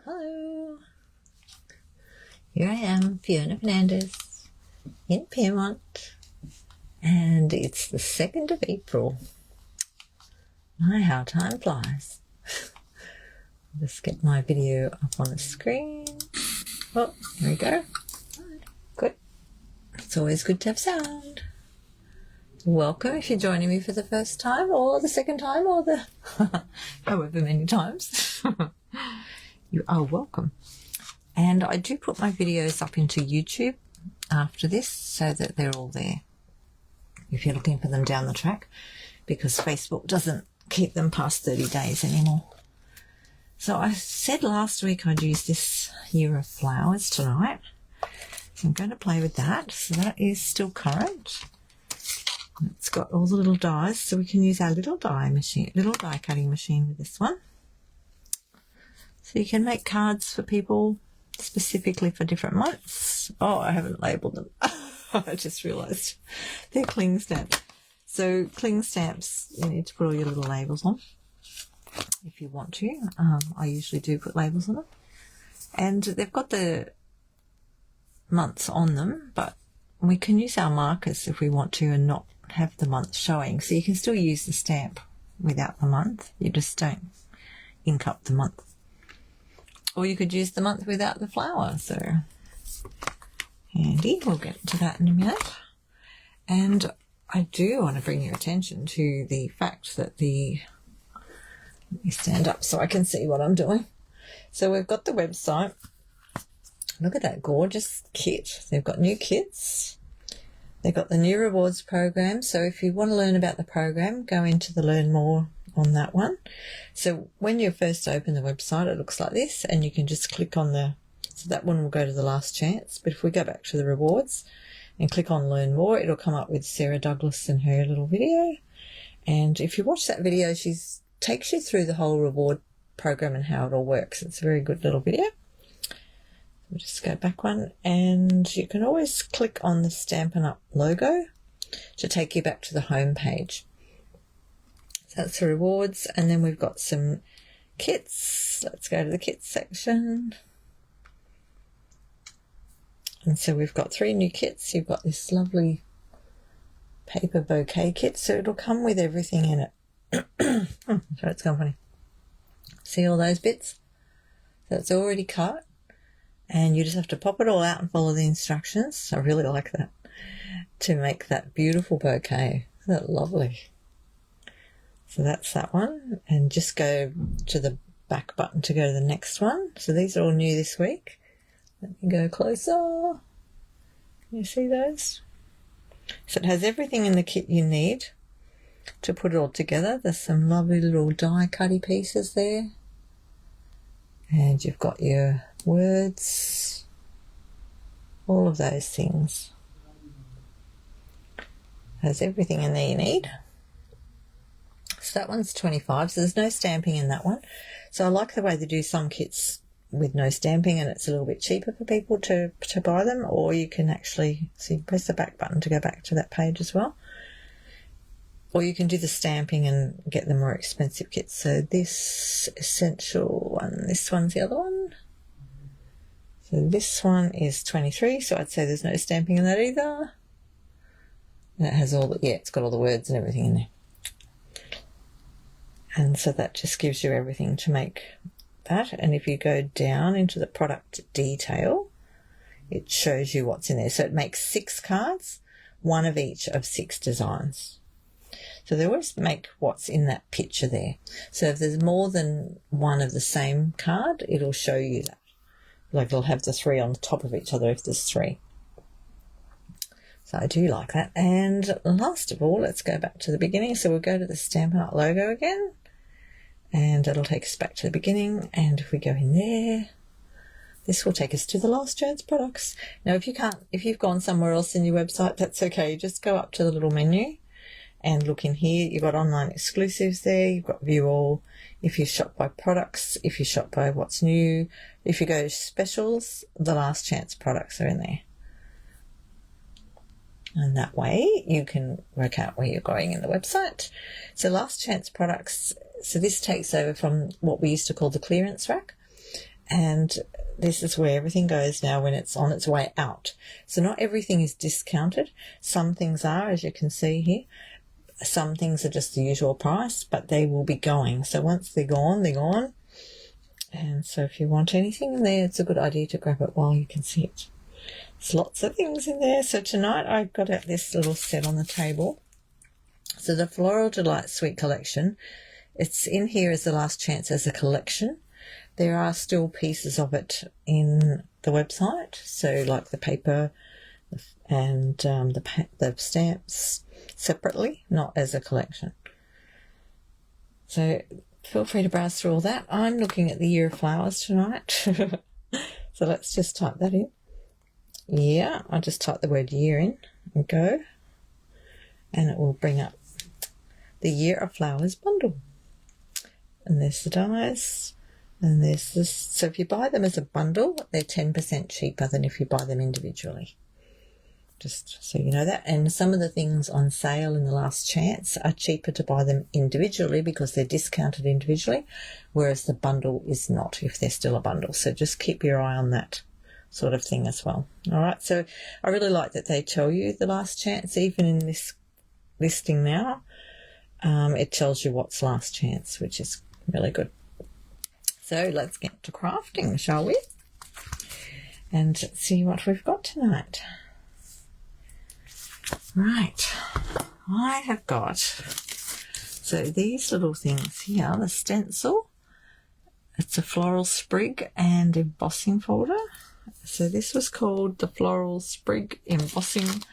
Hello, here I am, Fiona Fernandez in Pyrmont, and it's the 2nd of April. My, how time flies. Just get my video up on the screen. Oh, there we go. Good. It's always good to have sound. Welcome if you're joining me for the first time or the second time or the however many times. You are welcome. And I do put my videos up into YouTube after this so that they're all there if you're looking for them down the track, because Facebook doesn't keep them past 30 days anymore. So I said last week I'd use this Year of Flowers tonight. So I'm going to play with that. So that is still current. It's got all the little dies, so we can use our little die cutting machine with this one. So you can make cards for people specifically for different months. Oh, I haven't labelled them. I just realised they're cling stamps. So cling stamps, you need to put all your little labels on if you want to. I usually do put labels on them. And they've got the months on them, but we can use our markers if we want to and not have the month showing. So you can still use the stamp without the month. You just don't ink up the month. Or you could use the month without the flower. So handy. We'll get to that in a minute. And I do want to bring your attention to the fact that let me stand up so I can see what I'm doing. So we've got the website. Look at that gorgeous kit. They've got new kits. They've got the new rewards program. So if you want to learn about the program, go into the learn more on that one. So when you first open the website, it looks like this, and you can just click on so that one will go to the last chance. But if we go back to the rewards and click on learn more, it'll come up with Sarah Douglas and her little video. And if you watch that video, she takes you through the whole reward program and how it all works. It's a very good little video. We'll just go back one, and you can always click on the Stampin Up logo to take you back to the home page. So that's the rewards, and then we've got some kits. Let's go to the kits section. And so we've got 3 new kits. You've got this lovely paper bouquet kit, so it'll come with everything in it. Sorry, it's gone funny. See all those bits? So it's already cut, and you just have to pop it all out and follow the instructions. I really like that, to make that beautiful bouquet. Isn't that lovely? So that's that one, and just go to the back button to go to the next one. So these are all new this week. Let me go closer. Can you see those? So it has everything in the kit you need to put it all together. There's some lovely little die cutty pieces there. And you've got your words, all of those things. Has everything in there you need. So that one's 25, so there's no stamping in that one. So I like the way they do some kits with no stamping, and it's a little bit cheaper for people to buy them, or you can actually, so you press the back button to go back to that page as well. Or you can do the stamping and get the more expensive kits. So this essential one, this one's the other one. So this one is 23, so I'd say there's no stamping in that either. And it has it's got all the words and everything in there. And so that just gives you everything to make that. And if you go down into the product detail, it shows you what's in there. So it makes 6 cards, 1 of each of 6 designs. So they always make what's in that picture there. So if there's more than 1 of the same card, it'll show you that. Like it'll have the 3 on top of each other if there's 3. So I do like that. And last of all, let's go back to the beginning. So we'll go to the Stampin' Up logo again, and it'll take us back to the beginning. And if we go in there, this will take us to the last chance products. Now, if you've gone somewhere else in your website, that's okay. Just go up to the little menu and look in here. You've got online exclusives there. You've got view all. If you shop by products, if you shop by what's new, if you go to specials, the last chance products are in there. And that way you can work out where you're going in the website. So last chance products, so this takes over from what we used to call the clearance rack. and this is where everything goes now when it's on its way out. So not everything is discounted. Some things are, as you can see here. Some things are just the usual price, but they will be going. So once they're gone, they're gone. And so if you want anything in there, it's a good idea to grab it while you can see it. There's lots of things in there. So tonight I got out this little set on the table. So the Floral Delight Sweet Collection, it's in here as the last chance as a collection. There are still pieces of it in the website, so like the paper and the stamps separately, not as a collection. So feel free to browse through all that. I'm looking at the Year of Flowers tonight. So let's just type that in. Yeah, I just type the word year in and go, and it will bring up the Year of Flowers bundle. And there's the dies. And there's this. So if you buy them as a bundle, they're 10% cheaper than if you buy them individually. Just so you know that. And some of the things on sale in the last chance are cheaper to buy them individually because they're discounted individually, whereas the bundle is not if they're still a bundle. So just keep your eye on that sort of thing as well. All right. So I really like that they tell you the last chance, even in this listing now. It tells you what's last chance, which is really good. So let's get to crafting, shall we? And see what we've got tonight. Right, I have got, so these little things here, the stencil, it's a floral sprig and embossing folder. So this was called the Floral Sprig Embossing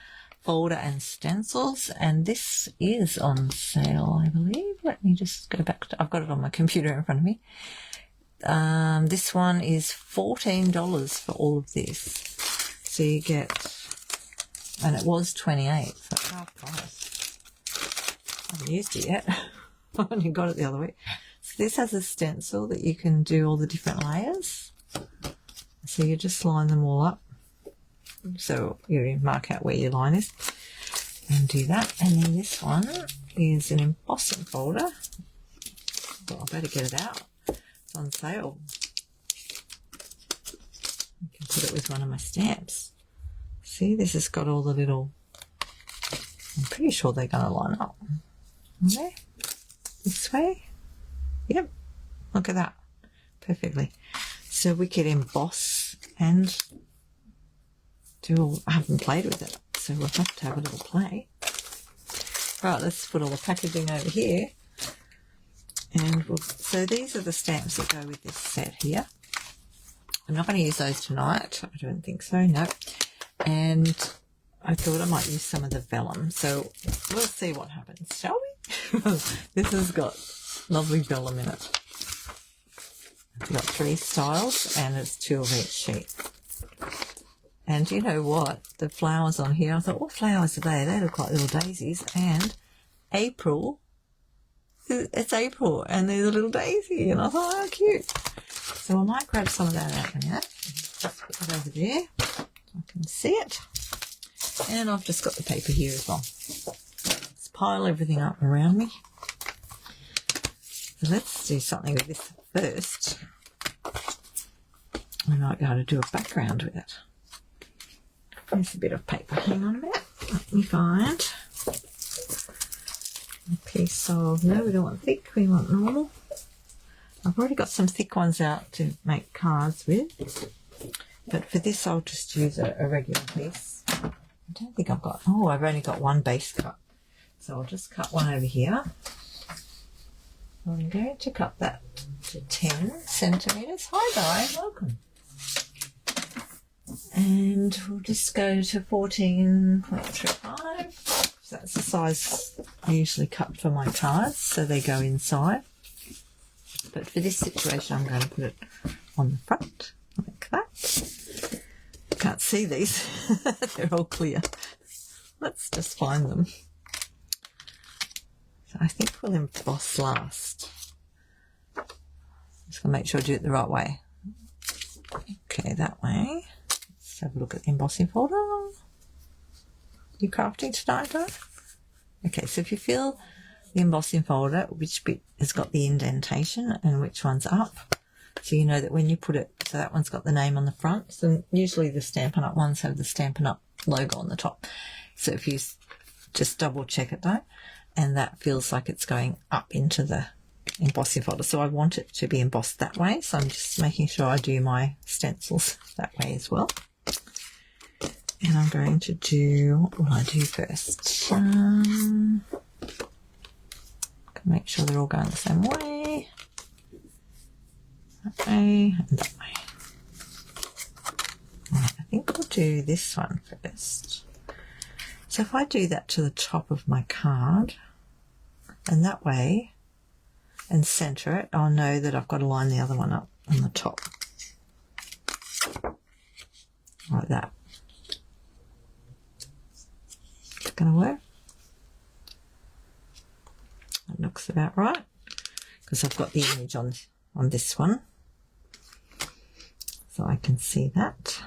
Folder and Stencils, and this is on sale, I believe. Let me just go back to, I've got it on my computer in front of me. This one is $14 for all of this. So you get, and it was $28, so half price. I haven't used it yet. I only got it the other week. So this has a stencil that you can do all the different layers. So you just line them all up. So you mark out where your line is and do that. And then this one is an embossing folder. Well, I better get it out. It's on sale. I can put it with one of my stamps. See, this has got all the little, I'm pretty sure they're going to line up. Okay, this way. Yep, look at that. Perfectly. So we could emboss and I haven't played with it, so we'll have to have a little play. Right, let's put all the packaging over here. And so these are the stamps that go with this set here. I'm not going to use those tonight. I don't think so, no. And I thought I might use some of the vellum. So we'll see what happens, shall we? This has got lovely vellum in it. I've got 3 styles and it's 2 of each sheet. And you know what? The flowers on here, I thought, what flowers are they? They look like little daisies. And April, it's April and there's a little daisy. And I thought, oh, cute. So I might grab some of that out of that. Just put it over there so I can see it. And I've just got the paper here as well. Let's pile everything up around me. So let's do something with this first. We might be able to do a background with it. There's a bit of paper. Hang on a minute. Let me find a piece of, no, we don't want thick, we want normal. I've already got some thick ones out to make cards with. But for this, I'll just use a regular piece. I don't think I've got, oh, I've only got one base cut. So I'll just cut one over here. I'm going to cut that to 10 centimetres. Hi, Guy, welcome. And we'll just go to 14.35. That's the size I usually cut for my cards, so they go inside. But for this situation, I'm going to put it on the front, like that. Can't see these. They're all clear. Let's just find them. So I think we'll emboss last. Just going to make sure I do it the right way. Okay, that way. Let's have a look at the embossing folder. You crafting tonight, right? Okay, so if you feel the embossing folder, which bit has got the indentation and which one's up, so you know that when you put it So that one's got the name on the front. So usually the Stampin' Up ones have the Stampin' Up logo on the top. So if you just double check it though, and that feels like it's going up into the embossing folder. So I want it to be embossed that way. So I'm just making sure I do my stencils that way as well. And I'm going to do, what will I do first? Make sure they're all going the same way. That way and that way. Right, I think we'll do this one first. So if I do that to the top of my card, and that way, and center it, I'll know that I've got to line the other one up on the top. Like that. Is that going to work? That looks about right, because I've got the image on this one. So I can see that.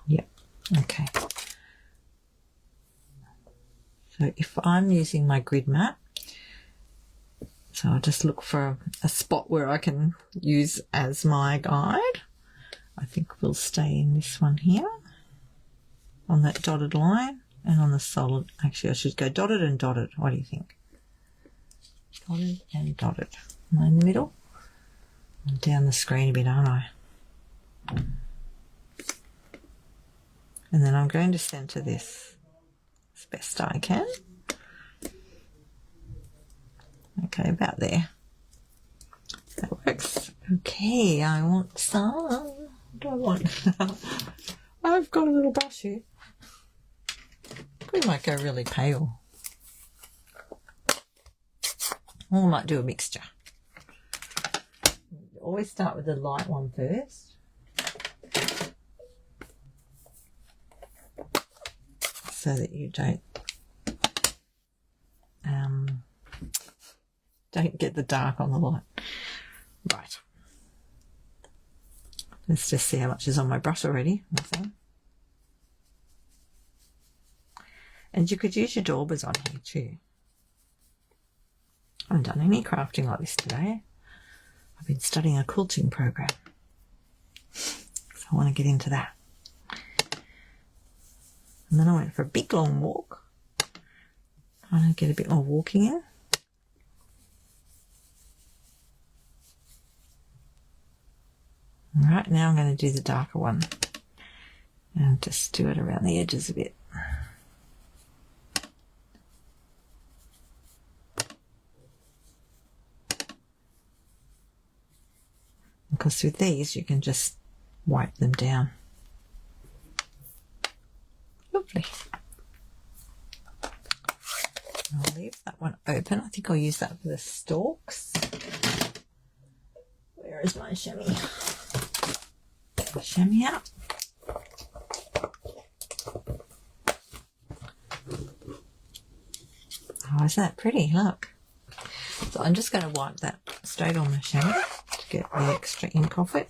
Yep, okay. So if I'm using my grid mat, so I'll just look for a spot where I can use as my guide. I think we'll stay in this one here, on that dotted line, and on the solid. Actually, I should go dotted and dotted. What do you think? Dotted and dotted. Am I in the middle? I'm down the screen a bit, aren't I? And then I'm going to center this as best I can. Okay, about there. That works. Okay, I want some. What do I want? I've got a little brush here. We might go really pale. Or we might do a mixture. Always start with the light one first. So that you don't get the dark on the light. Right. Let's just see how much is on my brush already. Nothing. And you could use your daubers on here too. I haven't done any crafting like this today. I've been studying a quilting program. So I want to get into that. And then I went for a big long walk. Trying to get a bit more walking in. Alright, now I'm going to do the darker one. And just do it around the edges a bit. Because with these you can just wipe them down. Lovely. I'll leave that one open. I think I'll use that for the stalks. Where is my chamois? Chamois out. Oh, isn't that pretty? Look. So I'm just going to wipe that straight on the chamois to get the extra ink off it.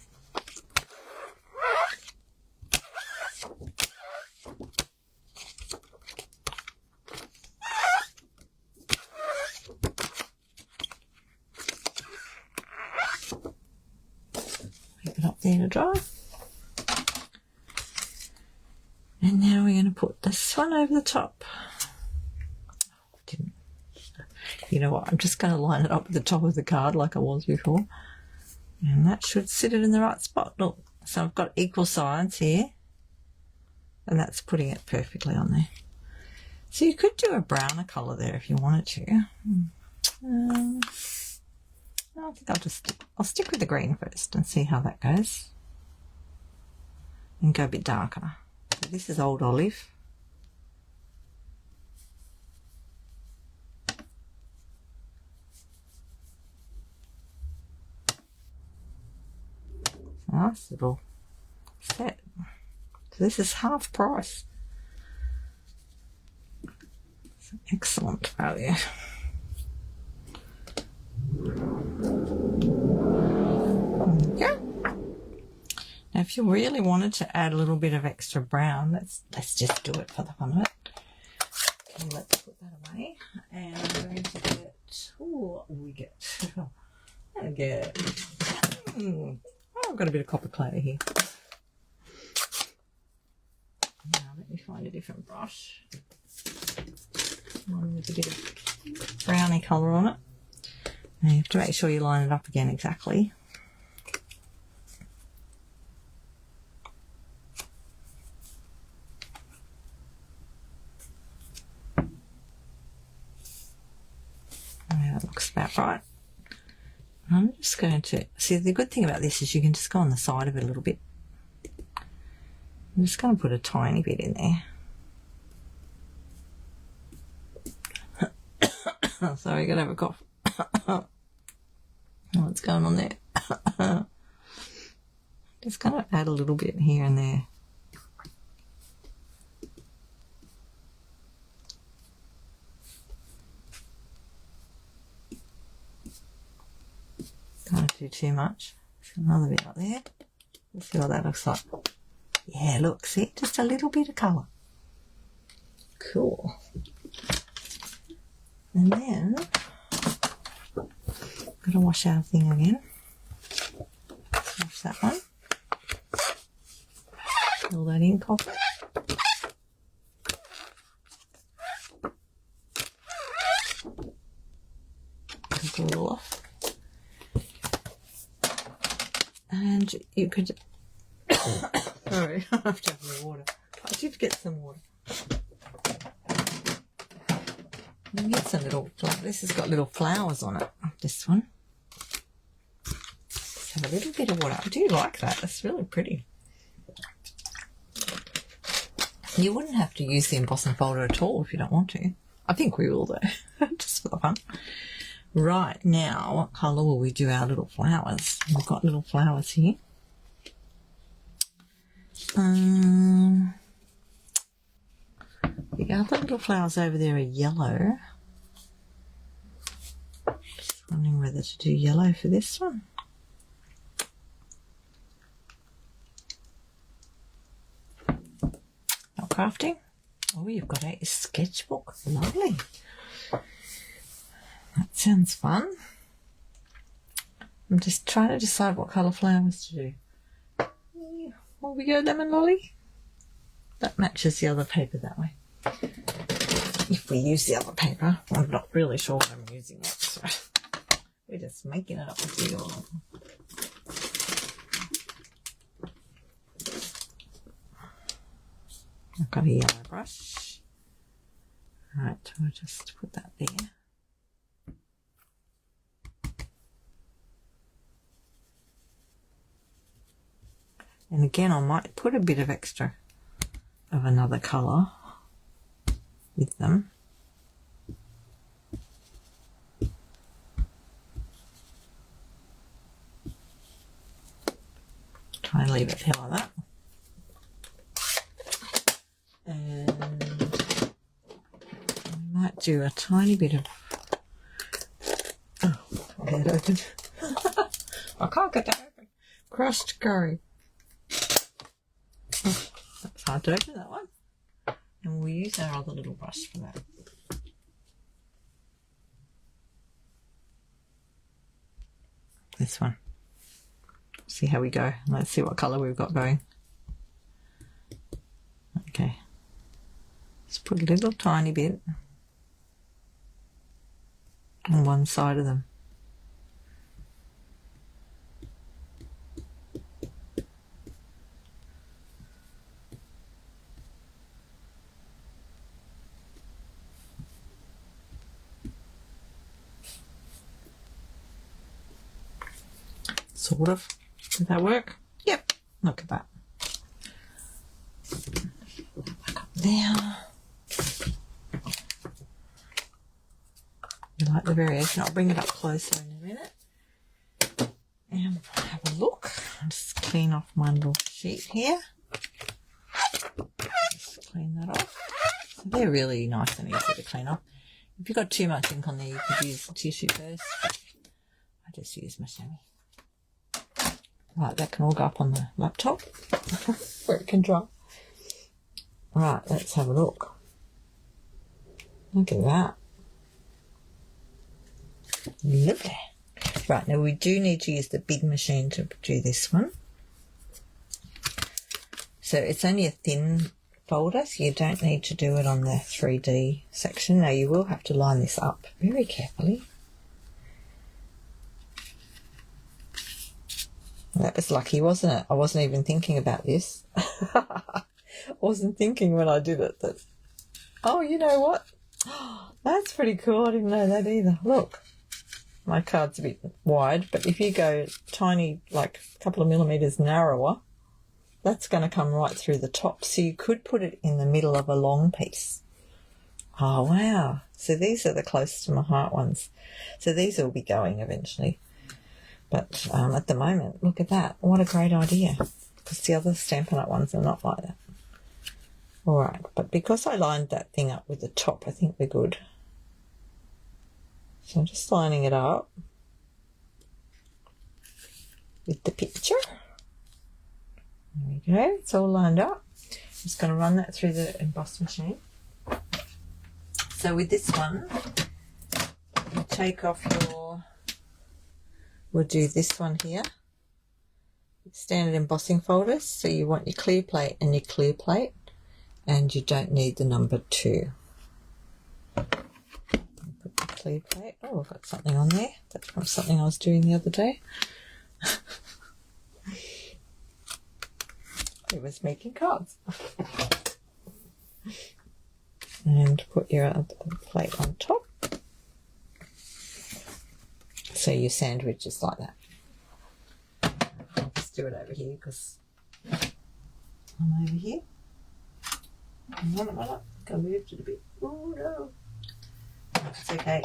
Leave it up there to dry. And now we're going to put this one over the top. You know what, I'm just going to line it up with the top of the card like I was before. And that should sit it in the right spot. Look, so I've got equal sides here. And that's putting it perfectly on there. So you could do a browner colour there if you wanted to. I think I'll stick with the green first and see how that goes. And go a bit darker. So this is Old Olive. Nice little set. So this is half price. It's an excellent value. Yeah. Now if you really wanted to add a little bit of extra brown, let's just do it for the fun of it. Okay, let's put that away. And I'm going to get, what do we get? I've got a bit of copper clay here. Now let me find a different brush. One with a bit of browny colour on it. Now you have to make sure you line it up again exactly. That looks about right. I'm just going to, see the good thing about this is you can just go on the side of it a little bit. I'm just going to put a tiny bit in there. Sorry, got to have a cough. What's going on there? Just going to add a little bit here and there. Don't do too much. There's another bit up there. Let's see what that looks like. Yeah, look, see, just a little bit of colour. Cool. And then got to wash our thing again. Wash that one. Fill that in properly. Pull it all off. And you could sorry, I have to have more water. I should get some water. You can get some little, this has got little flowers on it, this one. Just have a little bit of water. I do like that, that's really pretty. You wouldn't have to use the embossing folder at all if you don't want to. I think we will though, just for the fun. Right, now what colour will we do our little flowers? We've got little flowers here. The other little flowers over there are yellow. Just wondering whether to do yellow for this one. Not crafting. Oh, you've got a sketchbook. Lovely. That sounds fun. I'm just trying to decide what colour flowers to do. Will we go lemon lolly? That matches the other paper that way. If we use the other paper, I'm not really sure what I'm using yet, so we're just making it up as we go along. I've got a yellow brush. Right, we'll just put that there. And again, I might put a bit of extra of another colour with them. Try and leave it there like that. And I might do a tiny bit of, oh, I'll get it open. I can't get that open. Crushed curry. That's hard to open, that one. And we'll use our other little brush for that. This one. See how we go. Let's see what colour we've got going. Okay. Just put a little tiny bit on one side of them. Sort of. Did that work? Yep. Look at that. Back up there. You like the variation? I'll bring it up closer in a minute. And we'll have a look. I'll just clean off my little sheet here. Just clean that off. So they're really nice and easy to clean off. If you've got too much ink on there, you could use the tissue first. I just use my chamois. Right, that can all go up on the laptop where it can dry. Right, let's have a look. Look at that. Lovely. Right, now we do need to use the big machine to do this one. So it's only a thin folder, so you don't need to do it on the 3D section. Now you will have to line this up very carefully. That was lucky, wasn't it? I wasn't even thinking about this. I wasn't thinking when I did it that, oh, you know what? That's pretty cool. I didn't know that either. Look, my card's a bit wide, but if you go tiny, like a couple of millimeters narrower, that's going to come right through the top. So you could put it in the middle of a long piece. Oh, wow. So these are the close to my heart ones. So these will be going eventually. But at the moment, look at that. What a great idea. Because the other Stampin' Up ones are not like that. All right. But because I lined that thing up with the top, I think we're good. So I'm just lining it up with the picture. There we go. It's all lined up. I'm just going to run that through the emboss machine. So with this one, you take off your... We'll do this one here, standard embossing folders. So you want your clear plate and your clear plate, and you don't need the number 2. Put the clear plate. Oh, I've got something on there. That's from something I was doing the other day. It was making cards. And put your other plate on top. So your sandwich is like that. I'll just do it over here because I'm over here. Go moved it a bit. Oh no. It's okay.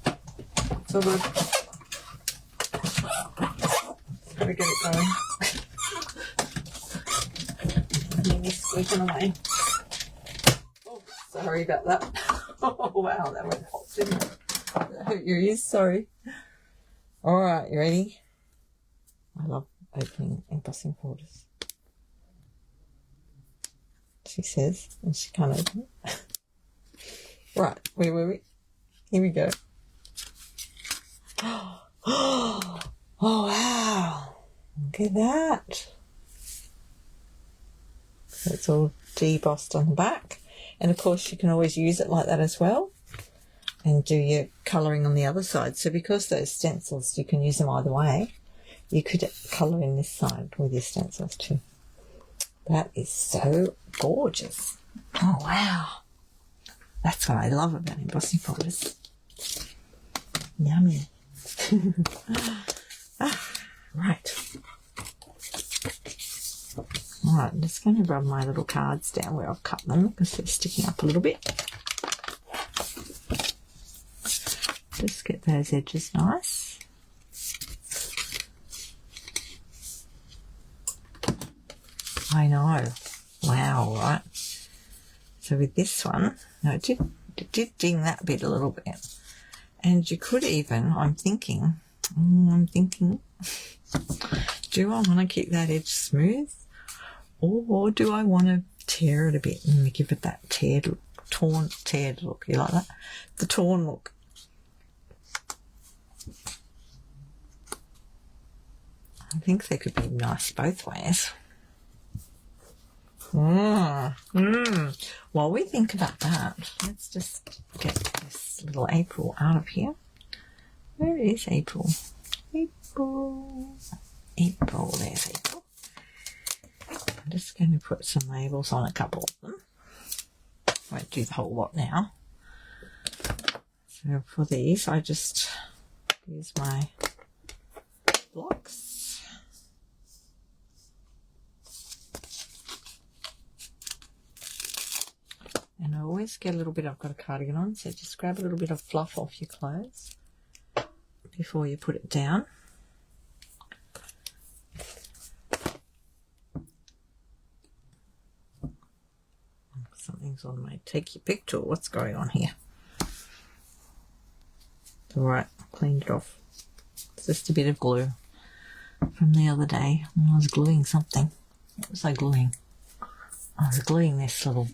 It's all good. Just gotta get it going. Mimi's squeaking away. Oh, sorry about that. Oh wow, that went hot, didn't it? That hurt your ears, sorry. Alright, you ready? I love opening embossing folders. She says, and she can't open it. Right, wait. Here we go. Oh wow! Look at that. So it's all debossed on the back. And of course you can always use it like that as well. And do your colouring on the other side. So because those stencils, you can use them either way, you could colour in this side with your stencils too. That is so gorgeous. Oh, wow. That's what I love about embossing folders. Yummy. Right. All right, I'm just going to rub my little cards down where I've cut them because they're sticking up a little bit. Just get those edges nice. I know. Wow, right? So with this one, no, it did ding that bit a little bit. And you could even, I'm thinking, do I want to keep that edge smooth? Or do I want to tear it a bit and give it that teared look? You like that? The torn look. I think they could be nice both ways. While we think about that, let's just get this little April out of here. Where is April? April, there's April. I'm just going to put some labels on a couple of them. Won't do the whole lot now. So for these, I just use my blocks. And I always get a little bit, I've got a cardigan on, so just grab a little bit of fluff off your clothes before you put it down. Something's on my take your pick tool. What's going on here? It's alright, cleaned it off. It's just a bit of glue from the other day when I was gluing something. What was I gluing? I was gluing this little,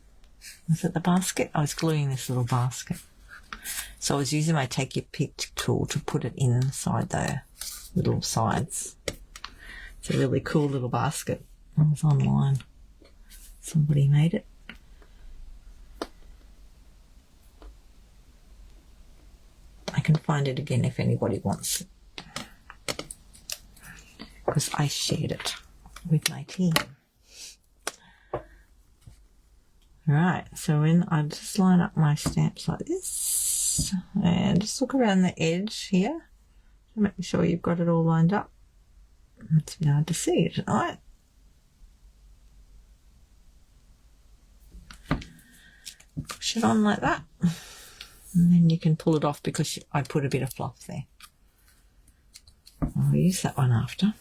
was it the basket? I was gluing this little basket. So I was using my take your pick tool to put it inside the little sides. It's a really cool little basket. It was online. Somebody made it. I can find it again if anybody wants it, because I shared it with my team. Right, so when I just line up my stamps like this and just look around the edge here to make sure you've got it all lined up. It's a bit hard to see it, right? Push it on like that, and then you can pull it off because I put a bit of fluff there. I'll use that one after.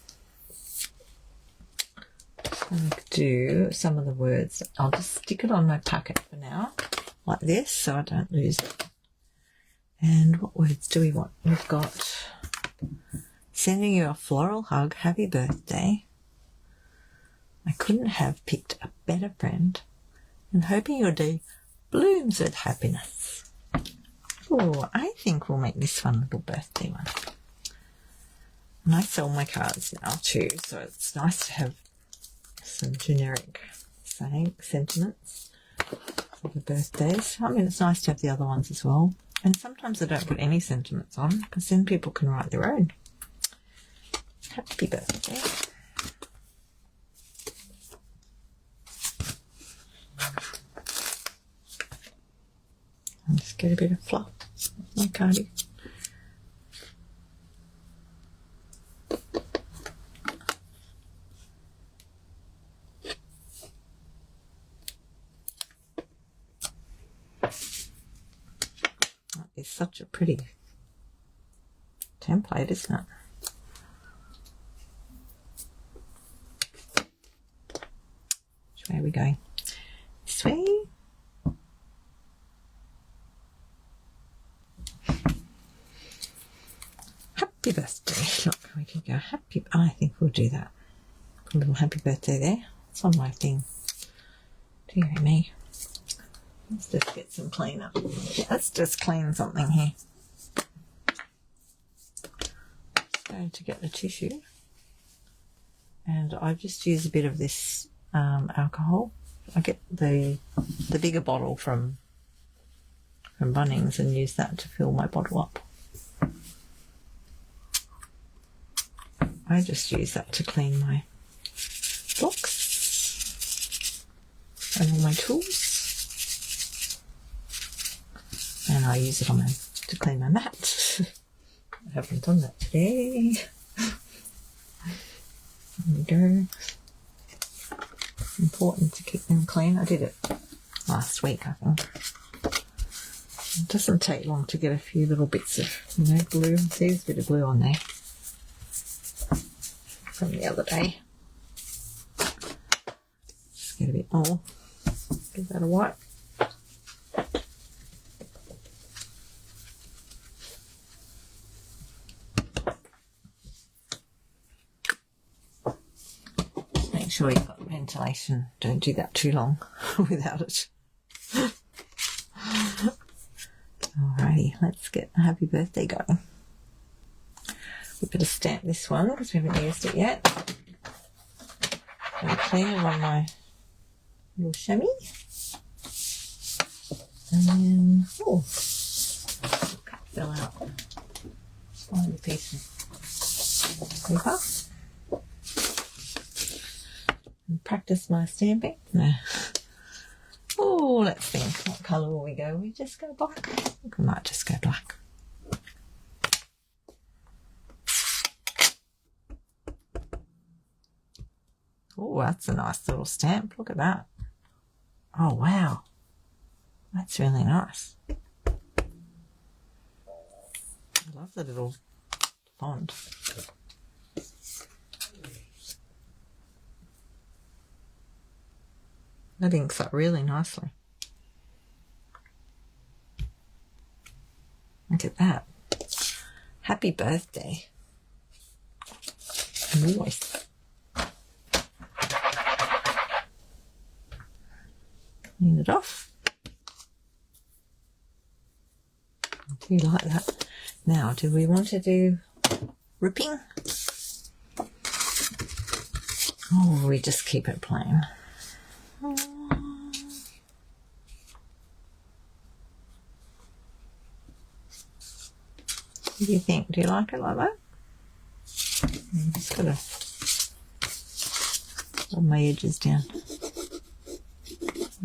I'm going to do some of the words. I'll just stick it on my packet for now, like this, so I don't lose it. And what words do we want? We've got sending you a floral hug, happy birthday. I couldn't have picked a better friend, and hoping your day blooms with happiness. Oh, I think we'll make this fun little birthday one. And I sell my cards now too, so it's nice to have some generic sentiments for the birthdays. I mean, it's nice to have the other ones as well. And sometimes I don't put any sentiments on, because then people can write their own. Happy birthday. I'll just get a bit of fluff on my cardie. It's such a pretty template, isn't it? Which way are we going? This way? Happy birthday. Look, we can go happy. I think we'll do that. Put a little happy birthday there. It's on my thing. Dear me. Let's just get some clean up. Let's just clean something here. Just going to get the tissue. And I just use a bit of this alcohol. I get the bigger bottle from Bunnings and use that to fill my bottle up. I just use that to clean my books and all my tools. And I use it to clean my mat. I haven't done that today. There we go. It's important to keep them clean. I did it last week, I think. It doesn't take long to get a few little bits of, glue. See, there's a bit of glue on there from the other day. Just get a bit more. Give that a wipe. Make sure you've got ventilation. Don't do that too long without it. Alrighty, let's get a happy birthday going. We better stamp this one because we haven't used it yet. I'm clean it on my little chamois. And then, oh, cut fell out. Find a piece of paper. And practice my stamping. No. Oh, let's think. What colour will we go? We just go black. I think we might just go black. Oh, that's a nice little stamp. Look at that. Oh, wow. That's really nice. I love the little font. That inks up really nicely. Look at that. Happy birthday. Moist. Clean it off. Do you like that? Now, do we want to do ripping? Or we just keep it plain. What do you think? Do you like it like that? I'm just going to rub my edges down.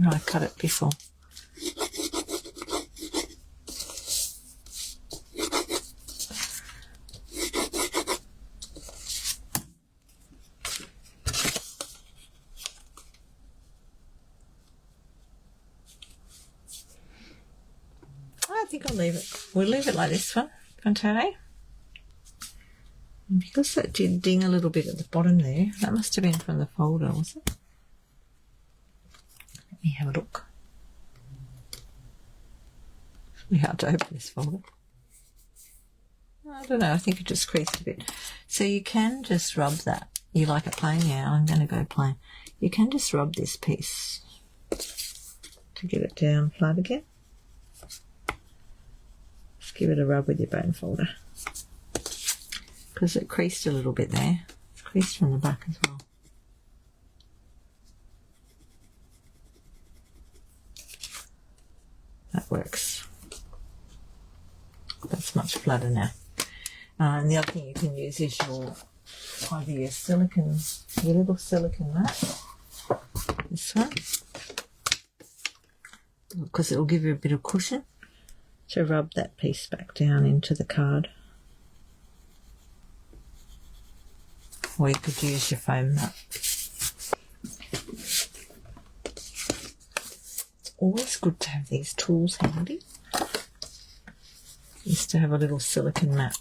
I cut it before. I think I'll leave it. We'll leave it like this one, okay? And because that did ding a little bit at the bottom there, that must have been from the folder, was it? Let me have a look. It's really hard to open this folder. I don't know, I think it just creased a bit. So you can just rub that. You like it plain? Yeah, I'm going to go plain. You can just rub this piece to get it down flat again. Just give it a rub with your bone folder. Because it creased a little bit there. It's creased from the back as well. That works. That's much flatter now. And the other thing you can use is either your silicone, your little silicone mat. This one. Because it will give you a bit of cushion to rub that piece back down into the card. Or you could use your foam mat. It's always good to have these tools handy. I used to have a little silicone mat.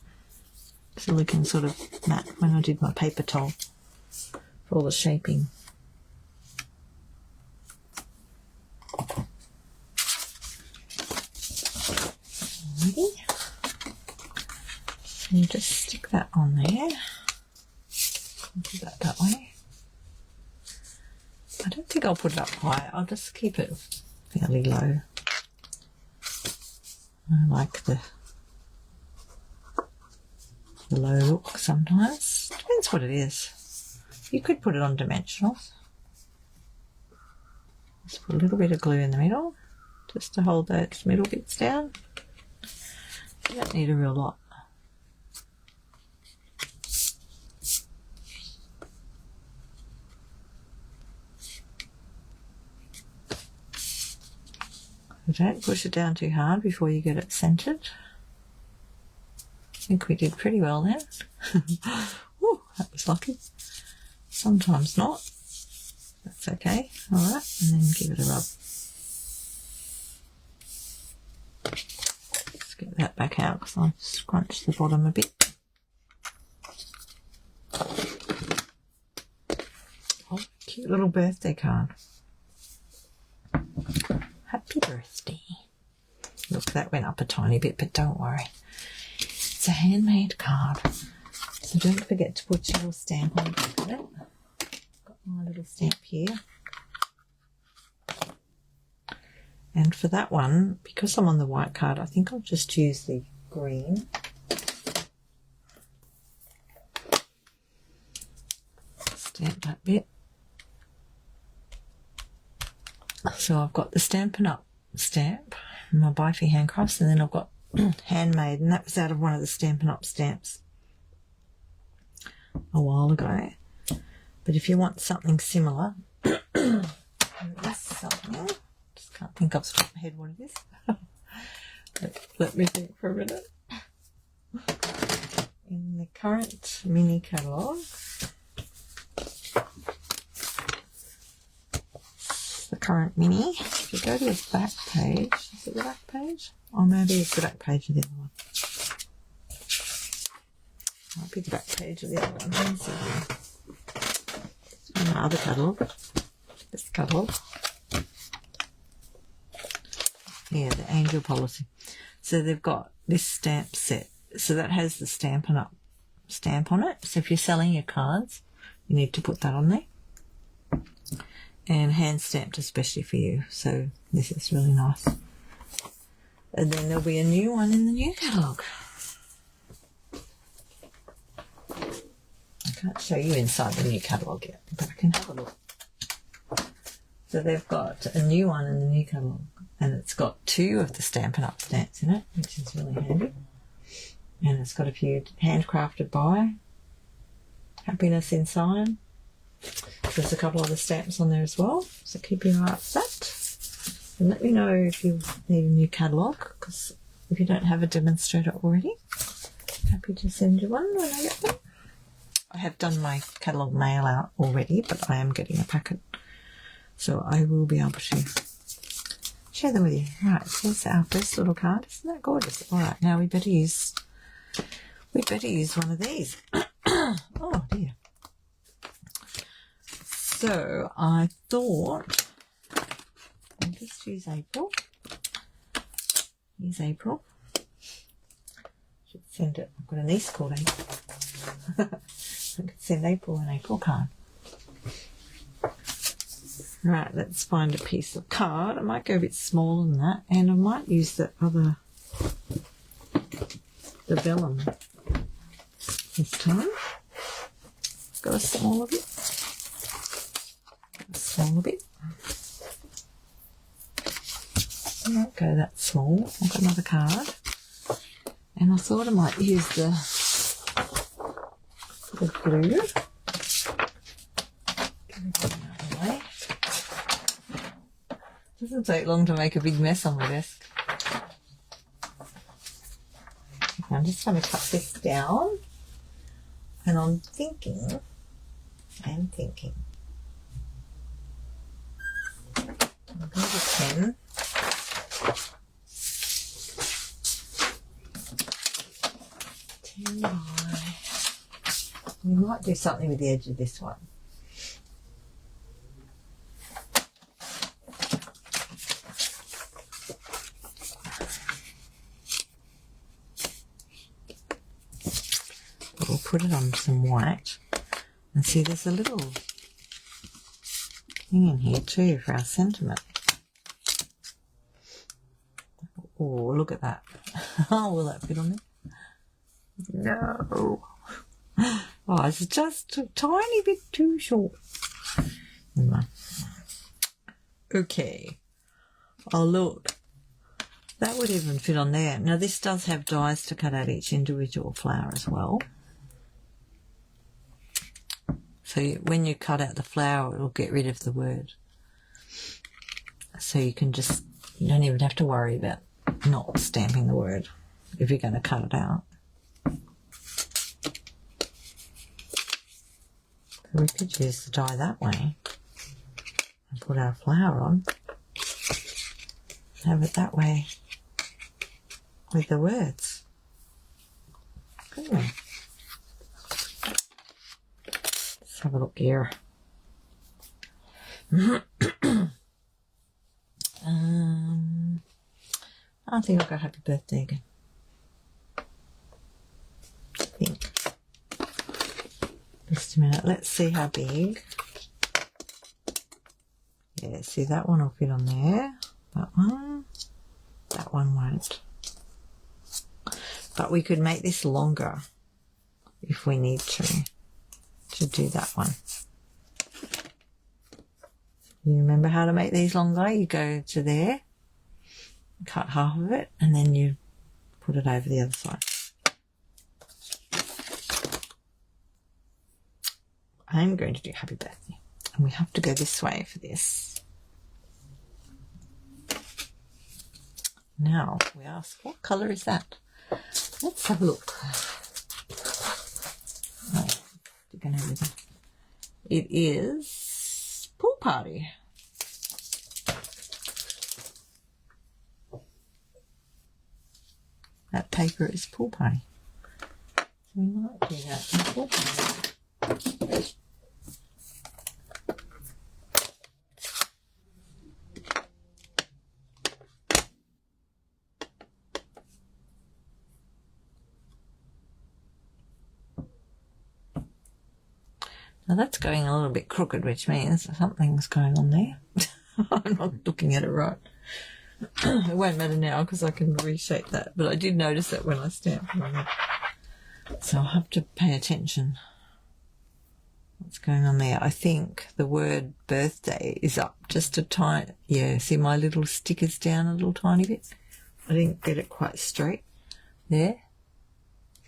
Silicone sort of mat when I did my paper towel for all the shaping. Alrighty. So you just stick that on there. Do that way. I don't think I'll put it up high. I'll just keep it fairly low. I like the low look sometimes. Depends what it is. You could put it on dimensionals. Just put a little bit of glue in the middle just to hold those middle bits down. You don't need a real lot. Don't push it down too hard before you get it centered. I think we did pretty well then. Ooh, that was lucky. Sometimes not. That's okay. Alright, and then give it a rub. Let's get that back out because I've scrunched the bottom a bit. Oh, cute little birthday card. Happy birthday. Look, that went up a tiny bit, but don't worry. It's a handmade card. So don't forget to put your little stamp on the back of it. Got my little stamp here. And for that one, because I'm on the white card, I think I'll just use the green. Stamp that bit. So I've got the Stampin' Up stamp, my Buy for Handcrafts, and then I've got Handmade, and that was out of one of the Stampin' Up stamps a while ago. But if you want something similar, this something, just can't think off the top of my head what it is. Let me think for a minute. In the current mini catalogue, the current mini, if you go to the back page, is it the back page? Or maybe it's the back page of the other one. Might be the back page of the other one. Let me see. And the other catalogue. This catalogue. Yeah, the Angel Policy. So they've got this stamp set. So that has the Stampin' Up stamp on it. So if you're selling your cards, you need to put that on there. And hand stamped especially for you. So this is really nice. And then there'll be a new one in the new catalogue. Can't show you inside the new catalogue yet, but I can have a look. So they've got a new one in the new catalogue, and it's got 2 of the Stampin' Up stamps in it, which is really handy. And it's got a few handcrafted by, happiness inside. There's a couple other stamps on there as well, so keep your eye out for that. And let me know if you need a new catalogue, because if you don't have a demonstrator already, happy to send you one when I get them. I have done my catalogue mail out already, but I am getting a packet, so I will be able to share them with you. Right, so here's our first little card. Isn't that gorgeous? All right, now we better use one of these. Oh dear. So I thought I'll just use April. Use April. Should send it. I've got a niece called April. I could send April an April card. Right, let's find a piece of card. I might go a bit smaller than that, and I might use the vellum this time. Got a smaller bit. I won't go that small. I've got another card, and I thought I might use the glue. Get it out of the way. Doesn't take long to make a big mess on my desk. I'm just going to cut this down, and I'm thinking. I'm going to 10. We might do something with the edge of this one. We'll put it on some white. And see, there's a little thing in here too for our sentiment. Oh, look at that. Oh, will that fit on there? No. Oh, it's just a tiny bit too short. Okay. Oh, look. That would even fit on there. Now, this does have dies to cut out each individual flower as well. So when you cut out the flower, it'll get rid of the word. So you don't even have to worry about not stamping the word if you're going to cut it out. So we could use the die that way and put our flower on. Have it that way with the words. Couldn't we? Let's have a look here. I think I'll go happy birthday again. I think. Just a minute. Let's see how big. Yeah, see, that one will fit on there. That one won't. But we could make this longer if we need to do that one. You remember how to make these longer? You go to there, cut half of it, and then you put it over the other side. I'm going to do happy birthday, and we have to go this way for this. Now we ask, what colour is that? Let's have a look. Oh, sticking everything. It is Pool Party. That paper is Pool Party. So we might do that in Pool Party. Now that's going a little bit crooked, which means something's going on there. I'm not looking at it right. It won't matter now because I can reshape that, but I did notice that when I stamped it on it. So I'll have to pay attention. What's going on there? I think the word birthday is up just a tiny, yeah, see my little sticker's down a little tiny bit. I didn't get it quite straight there.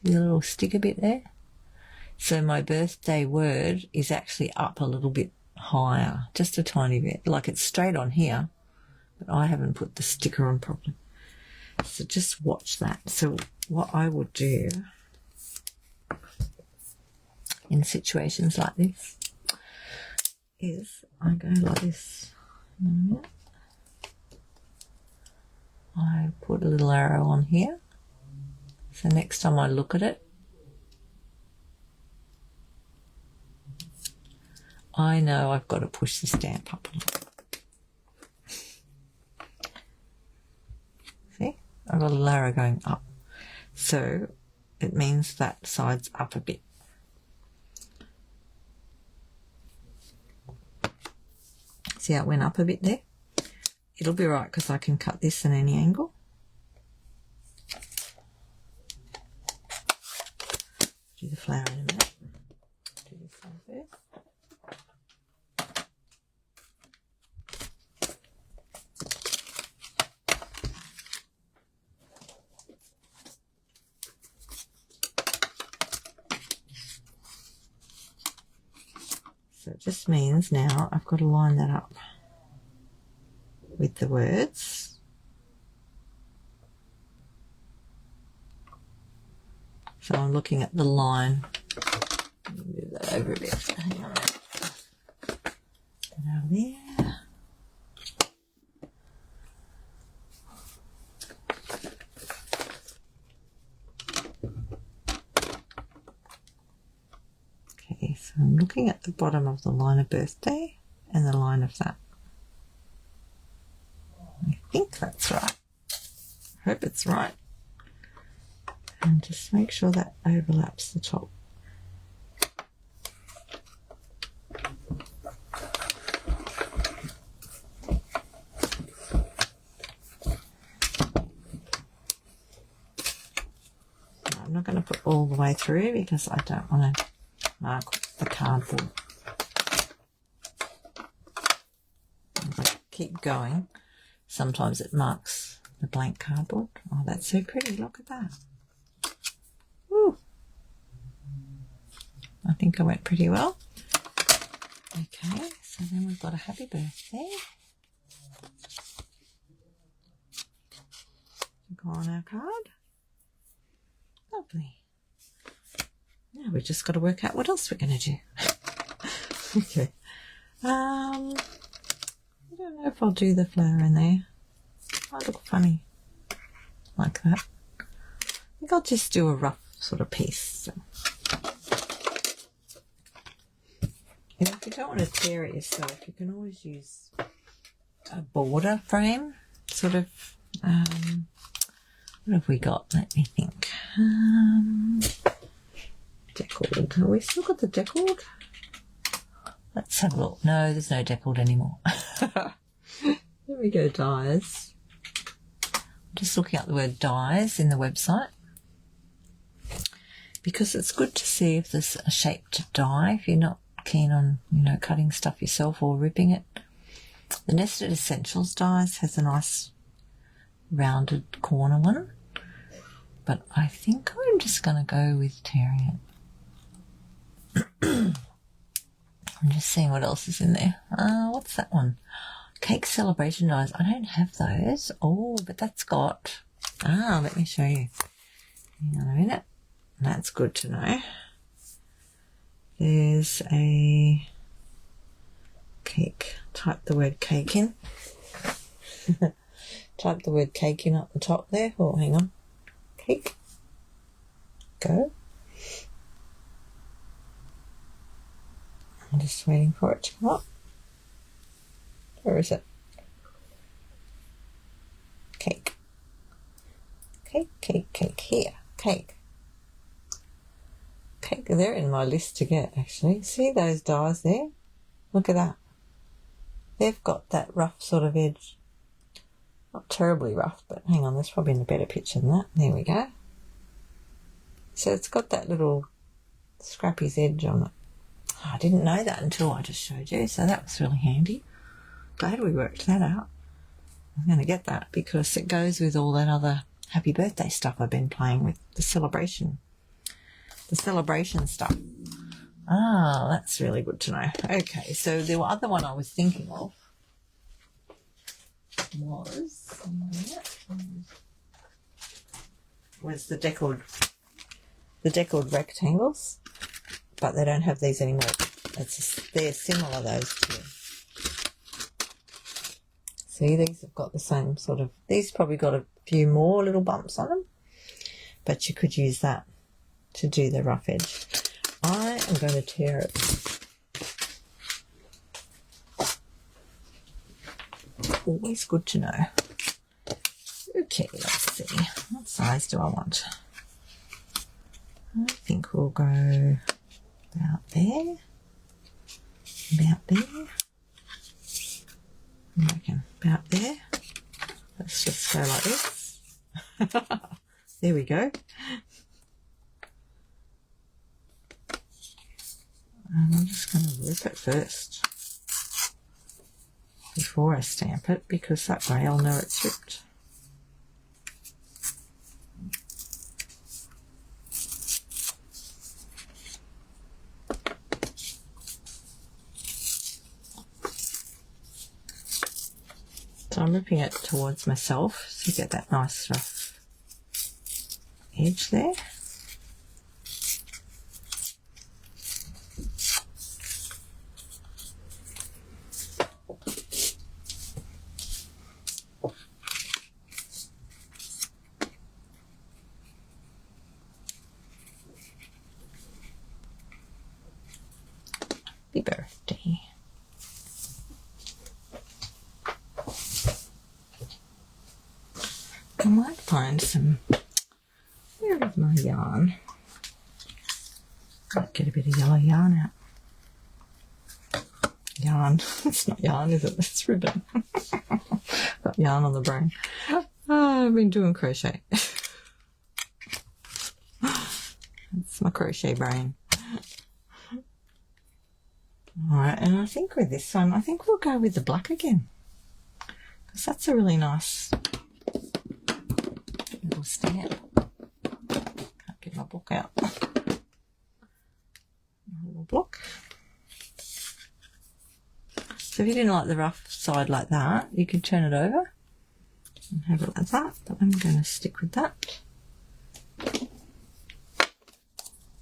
See the little sticker bit there? So my birthday word is actually up a little bit higher, just a tiny bit, like it's straight on here, but I haven't put the sticker on properly. So just watch that. So what I would do in situations like this is I go like this. I put a little arrow on here. So next time I look at it, I know I've got to push the stamp up a little. See? I've got a little arrow going up. So it means that side's up a bit. See how it went up a bit there? It'll be right because I can cut this in any angle. Do the flower in a minute. Do this one first. So it just means now I've got to line that up with the words. So I'm looking at the line. Move that over a bit. Hang on. Get over there. Okay, so I'm looking at the bottom of the line of birthday and the line of that. I think that's right. I hope it's right. And just make sure that overlaps the top. I'm not going to put all the way through because I don't want to mark the cardboard. If I keep going, sometimes it marks the blank cardboard. Oh, that's so pretty. Look at that. Woo. I think I went pretty well. Okay, so then we've got a happy birthday. Go on our card. Lovely. Now we've just got to work out what else we're going to do. Okay. I don't know if I'll do the flower in there. Might look funny like that. I think I'll just do a rough sort of piece. So. And if you don't want to tear it yourself, you can always use a border frame, sort of. What have we got? Let me think. Deckled. Have we still got the deckled? Let's have a look. No, there's no deckled anymore. There we go, dies. I'm just looking up the word dies in the website because it's good to see if there's a shape to die if you're not keen on, cutting stuff yourself or ripping it. The Nested Essentials dies has a nice rounded corner one, but I think I'm just going to go with tearing it. I'm just seeing what else is in there. What's that one? Cake Celebration dies. I don't have those. Oh, but that's got... let me show you. Hang on a minute. That's good to know. There's a cake. Type the word cake in. Type the word cake in up the top there. Oh, hang on. Cake. Go. I'm just waiting for it to come up. Where is it? Cake. Cake, cake, cake. Here. Cake. Cake. They're in my list to get, actually. See those dies there? Look at that. They've got that rough sort of edge. Not terribly rough, but hang on, there's probably a better picture than that. There we go. So it's got that little scrappy's edge on it. I didn't know that until I just showed you, so that was really handy. Glad we worked that out. I'm going to get that because it goes with all that other happy birthday stuff I've been playing with, the celebration stuff. Ah, that's really good to know. Okay, so the other one I was thinking of was the deckled rectangles, but they don't have these anymore. They're similar, those two. See, these have got the same sort of, these probably got a few more little bumps on them, but you could use that to do the rough edge. I am going to tear it. Always good to know. Okay, let's see. What size do I want? I think we'll go about there. About there. I reckon about there. Let's just go like this. There we go. And I'm just going to rip it first before I stamp it, because that way I'll know it's ripped. So I'm ripping it towards myself to get that nice rough edge there. Happy birthday. I might find some, where is my yarn? Might get a bit of yellow yarn out. Yarn, it's not yarn, is it? It's ribbon. Got yarn on the brain. Oh, I've been doing crochet. That's my crochet brain. Alright, and I think with this one, I think we'll go with the black again, because that's a really nice little stamp. Can't get my book out. A little block. So if you didn't like the rough side like that, you could turn it over and have it like that, but I'm going to stick with that.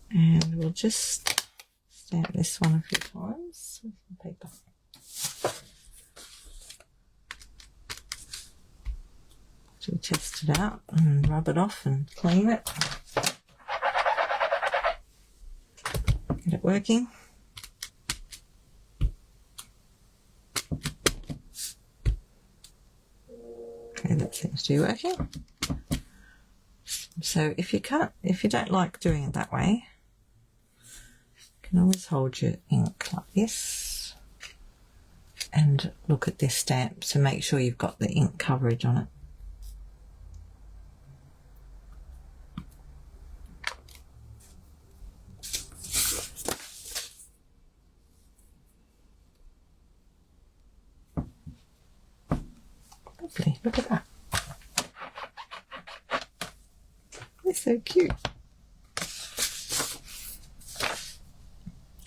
And we'll just stamp this one a few times with some paper. So we test it out and rub it off and clean it. Get it working. Okay, that seems to be working. So if you don't like doing it that way, you can always hold your ink like this and look at this stamp to make sure you've got the ink coverage on it. Lovely, look at that. They're so cute.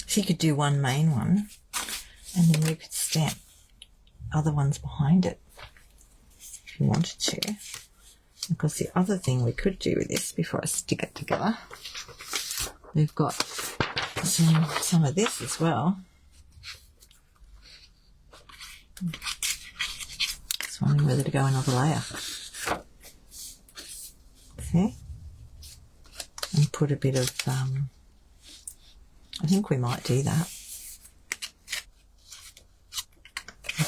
So you could do one main one and then you could stamp other ones behind it if you wanted to. Because the other thing we could do with this before I stick it together, we've got some of this as well. Just wondering whether to go another layer. See? And put a bit of, I think we might do that.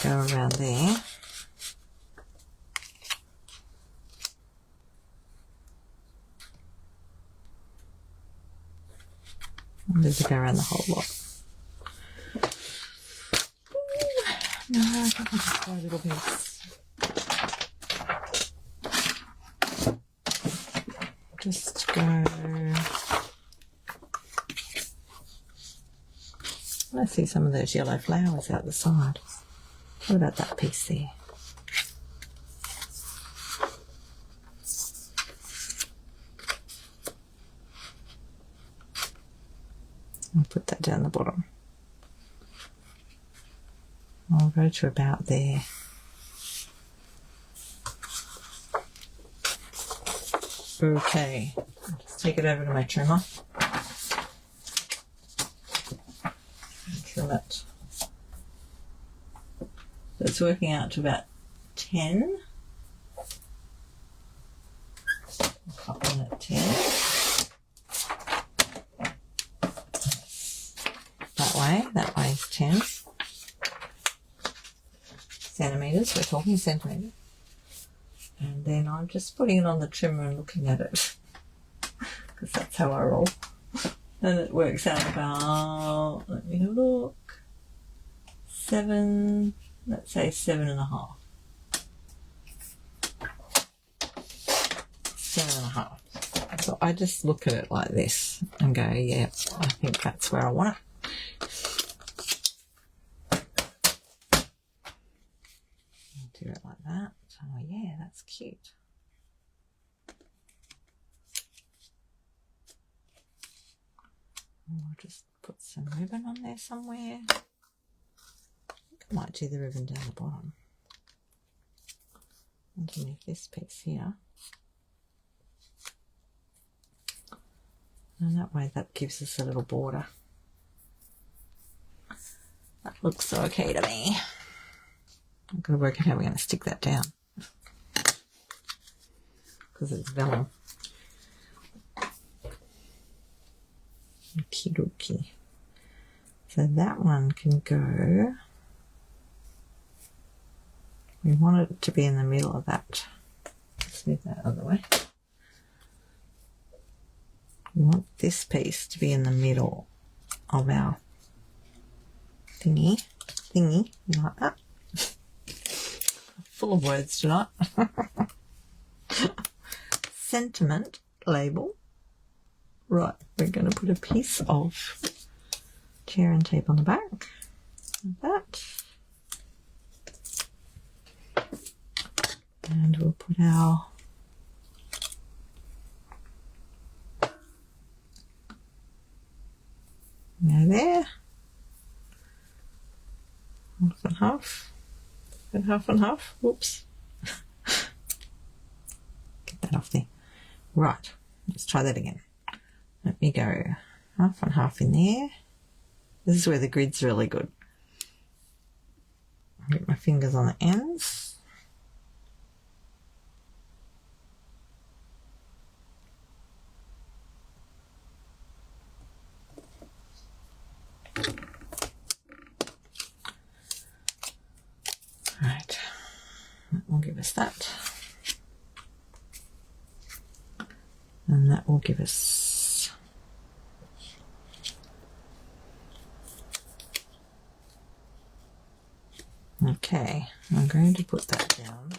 Go around there. And there's a go around the whole lot. No, I think I'll just go a little bit. Just go I see some of those yellow flowers out the side. What about that piece there? I'll put that down the bottom. I'll go to about there. Okay, I'll just take it over to my trimmer. And trim it. So it's working out to about 10. I'll cut one at 10. That way is 10 centimetres, we're talking centimetres. And then I'm just putting it on the trimmer and looking at it, because that's how I roll. And it works out about, let me have a look, 7, let's say 7.5. 7.5. So I just look at it like this and go, yeah, I think that's where I want it. Do it like that. Oh yeah, that's cute. I'll just put some ribbon on there somewhere. I think I might do the ribbon down the bottom, underneath this piece here. And that way that gives us a little border. That looks okay to me. I've got to work out how we're going to stick that down, because it's vellum. Okie dokie. So that one can go. We want it to be in the middle of that. Let's move that other way. We want this piece to be in the middle of our thingy, like that. Full of words tonight. Sentiment label. Right, we're going to put a piece of tear and tape on the back, like that. And we'll put our there. Half and half. And half and half. Whoops. Get that off there. Right, let's try that again. Let me go half and half in there. This is where the grid's really good. I'll get my fingers on the ends. Right, that will give us that. And that will give us okay, I'm going to put that down.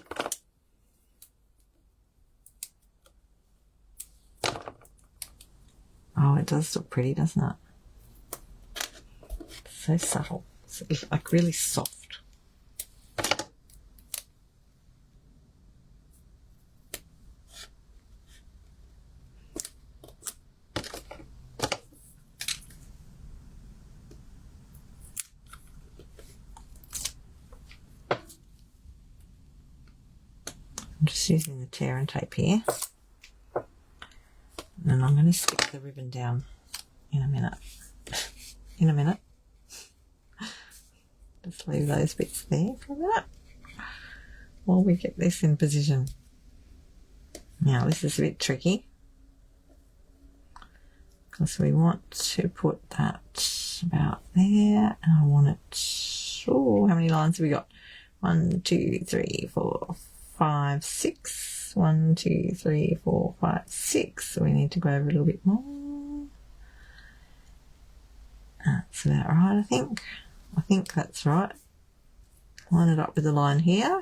Oh, it does look pretty, doesn't it? So subtle. It's like really soft. I'm just using the tear and tape here, and I'm going to stick the ribbon down in a minute. Just leave those bits there for a minute while we get this in position. Now this is a bit tricky because we want to put that about there, and I want it, oh, how many lines have we got? 1, 2, 3, 4, 5, 6. 1, 2, 3, 4, 5, 6. So we need to go over a little bit more. That's about right, I think. I think that's right. Line it up with the line here.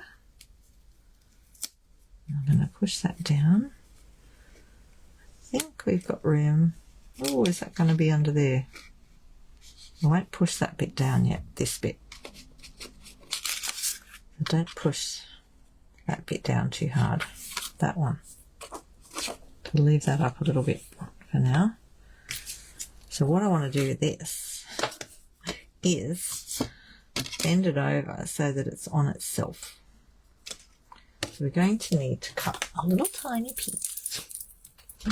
I'm going to push that down. I think we've got room. Oh, is that going to be under there? I won't push that bit down yet, this bit. So don't push that bit down too hard, that one. I'll leave that up a little bit for now. So what I want to do with this is bend it over so that it's on itself. So we're going to need to cut a little tiny piece. A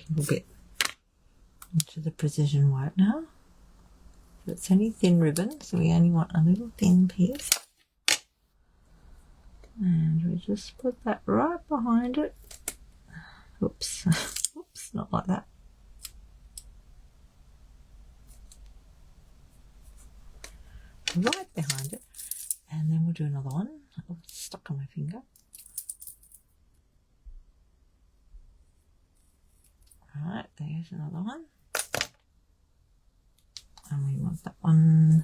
little bit into the precision white now. So it's only thin ribbon, so we only want a little thin piece. And we just put that right behind it. Oops, oops, not like that. Right behind it, and then we'll do another one. Oh, it's stuck on my finger. Right, there's another one, and we want that one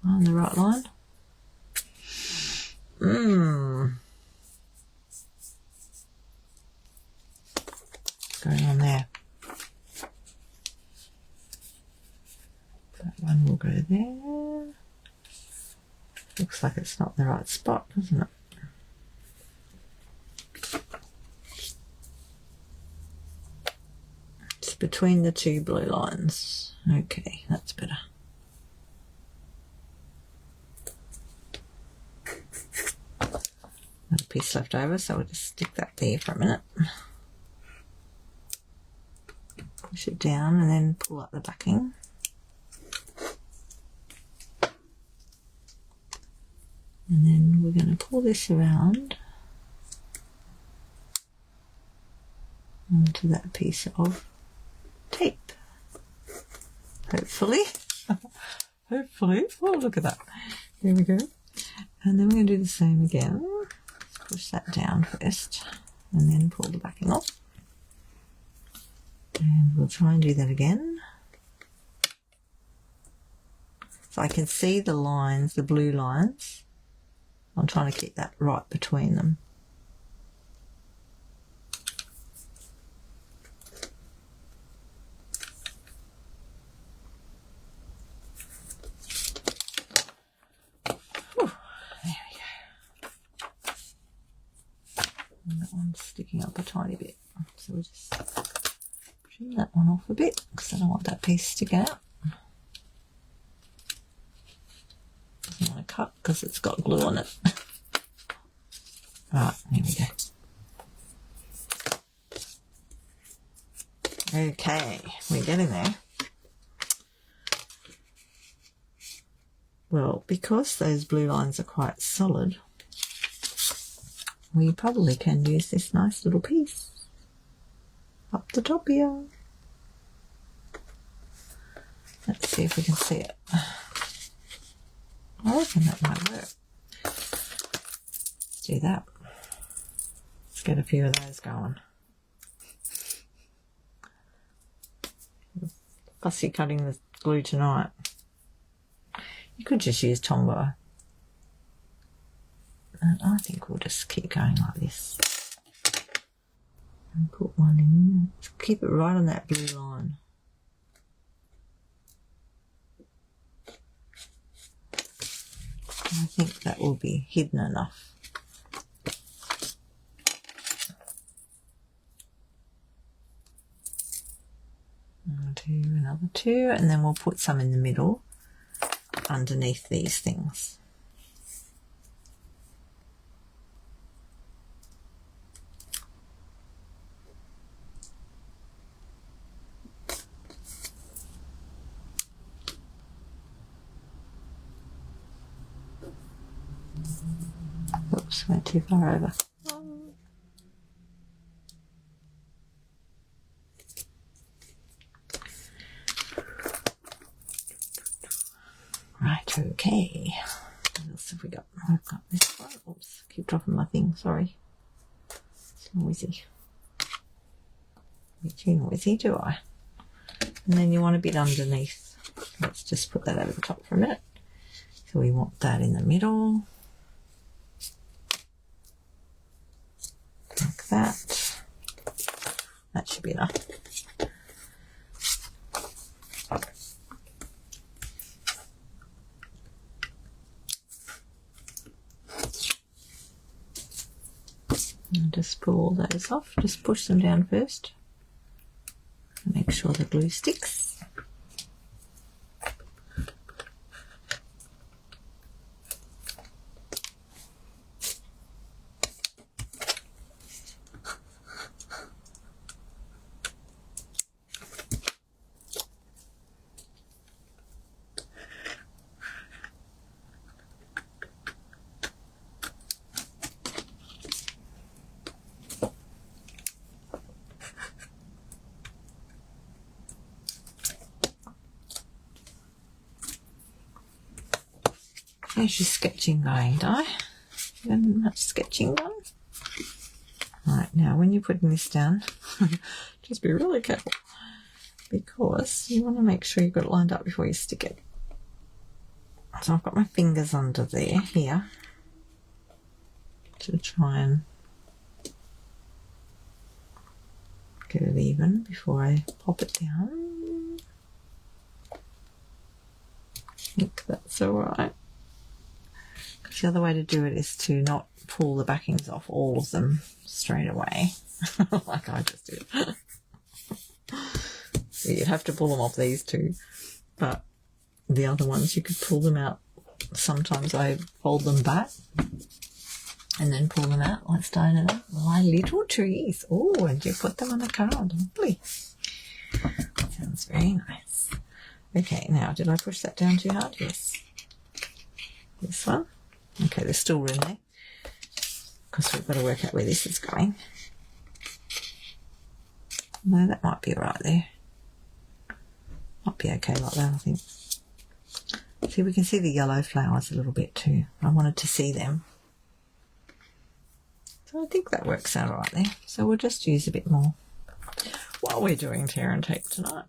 on the right line. What's going on there? That one will go there. Looks like it's not the right spot, doesn't it? It's between the two blue lines. Okay, that's better. Got a piece left over, so we'll just stick that there for a minute. Push it down and then pull up the backing. And then we're going to pull this around onto that piece of tape. Hopefully. Hopefully. Oh, look at that. There we go. And then we're going to do the same again. Let's push that down first and then pull the backing off. And we'll try and do that again. So I can see the lines, the blue lines. I'm trying to keep that right between them. Whew, there we go. And that one's sticking up a tiny bit. So we'll just trim that one off a bit because I don't want that piece sticking out. Doesn't want to cut because it's got glue on it. Right, here we go. Okay, we're getting there. Well, because those blue lines are quite solid, we probably can use this nice little piece up the top here. Let's see if we can see it. I reckon that might work. Let's do that. Let's get a few of those going. Fussy cutting the glue tonight. You could just use Tombow. And I think we'll just keep going like this. And put one in. Keep it right on that blue line. I think that will be hidden enough. I'll do another two, and then we'll put some in the middle underneath these things. Oops, went too far over. Right, okay. What else have we got? I've got this one. Oops, keep dropping my thing, sorry. It's noisy. Not too noisy, do I? And then you want a bit underneath. Let's just put that over the top for a minute. So we want that in the middle. Like that. That should be cleaner. And just pull all those off. Just push them down first. Make sure the glue sticks. How's your sketching going, Di? You got much sketching done? Right, now when you're putting this down, just be really careful, because you want to make sure you've got it lined up before you stick it. So I've got my fingers under there, here, to try and get it even before I pop it down. I think that's alright. The other way to do it is to not pull the backings off all of them straight away, like I just did. So you'd have to pull them off these two, but the other ones you could pull them out. Sometimes I fold them back and then pull them out like stone. My little trees. Oh, and you put them on a card. Lovely. Sounds very nice. Okay, now did I push that down too hard? Yes. This one. Okay, there's still room there, because we've got to work out where this is going. No, that might be right there. Might be okay like that, I think. See, we can see the yellow flowers a little bit too. I wanted to see them. So I think that works out right there. So we'll just use a bit more while we're doing tear and tape tonight.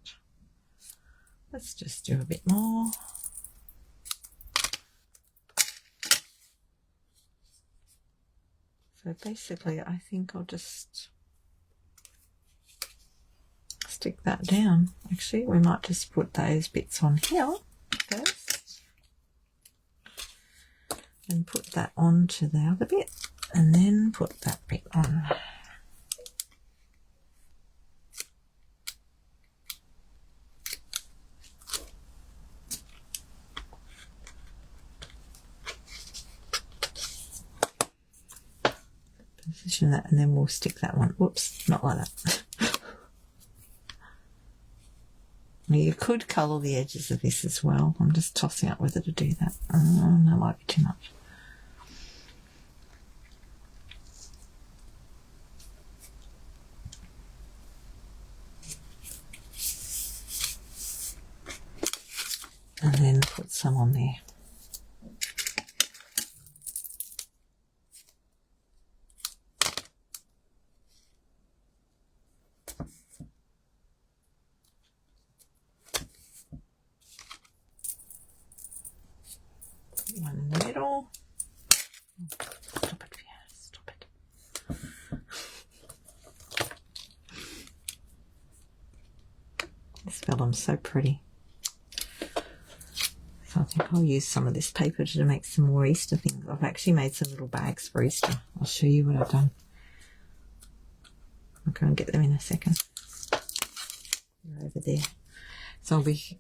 Let's just do a bit more. So basically, I think I'll just stick that down. Actually, we might just put those bits on here first and put that onto the other bit, and then put that bit on. Position that, and then we'll stick that one. Whoops, not like that. You could colour the edges of this as well. I'm just tossing up whether to do that. That might be too much. And then put some on there. One in the middle. Stop it, Fiona, stop it. This vellum's so pretty. So I think I'll use some of this paper to make some more Easter things. I've actually made some little bags for Easter. I'll show you what I've done. I'll go and get them in a second. They're over there. So I'll be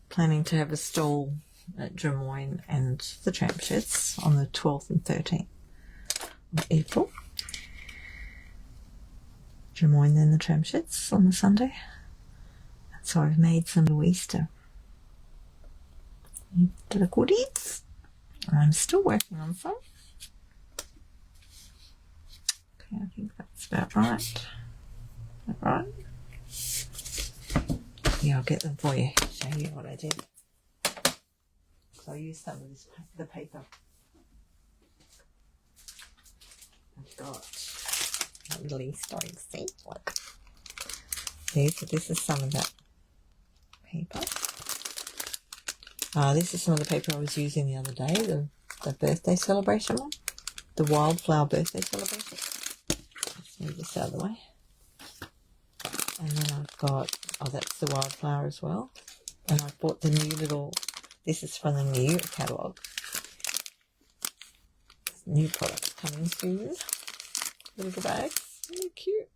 planning to have a stall at Des Moines and the Tramp Sheds on the 12th and 13th of April. Des Moines and the Tramp Sheds on the Sunday. And so I've made some little Easter little goodies. I'm still working on some. Okay, I think that's about right. Is that right? Yeah, I'll get them for you. Show you what I did. So I'll use some of this, the paper. I've got a little Easter egg, see? Look. See, so this is some of that paper. This is some of the paper I was using the other day, the birthday celebration one. The wildflower birthday celebration. Let's move this out of the way. And then I've got, oh, that's the wildflower as well. And I've bought the new little, this is from the new catalogue. New products coming soon. Little bags, really cute.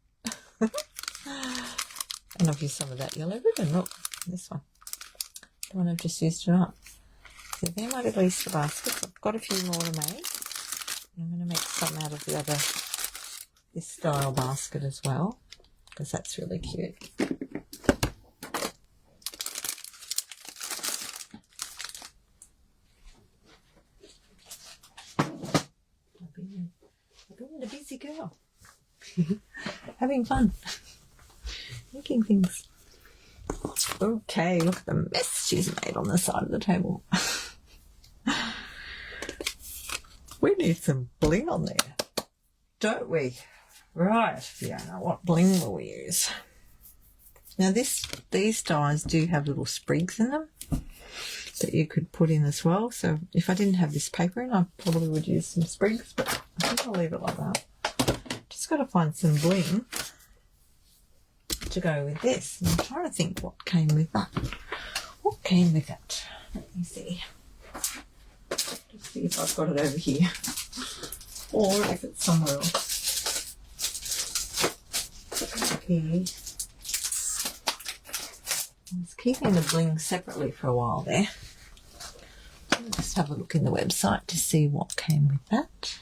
And I've used some of that yellow ribbon. Look, this one. The one I've just used tonight. So they're my little Easter baskets. I've got a few more to make. I'm going to make some out of the other, this style basket as well, because that's really cute. I've been a busy girl. Having fun. Making things. Okay, look at the mess she's made on the side of the table. We need some bling on there, don't we? Right, Fiona, what bling will we use? Now these dies do have little sprigs in them that you could put in as well. So if I didn't have this paper in, I probably would use some sprigs, but I think I'll leave it like that. Just got to find some bling to go with this. And I'm trying to think what came with that. What came with it? Let me see. Just see if I've got it over here. Or if it's somewhere else. Okay. I was keeping the bling separately for a while there. Let's just have a look in the website to see what came with that.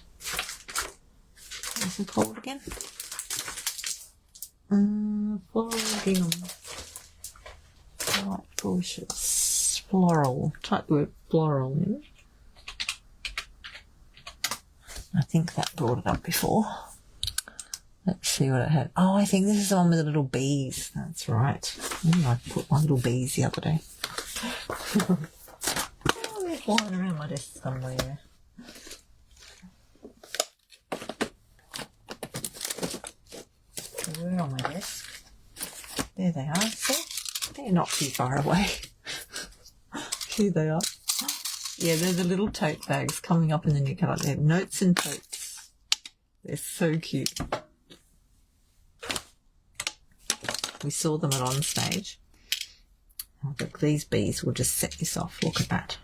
What's it called again? Floral gingham. White bushes. Floral. Type the word floral in. I think that brought it up before. Let's see what it had. Oh, I think this is the one with the little bees. That's right. Maybe I put my little bees the other day. Oh, they're flying around my desk somewhere. They're on my desk. There they are. See? They're not too far away. Here they are. Yeah, they're the little tote bags coming up in the new colour. They're notes and totes. They're so cute. We saw them at On Stage. Oh, look, these bees will just set this off. Look at that.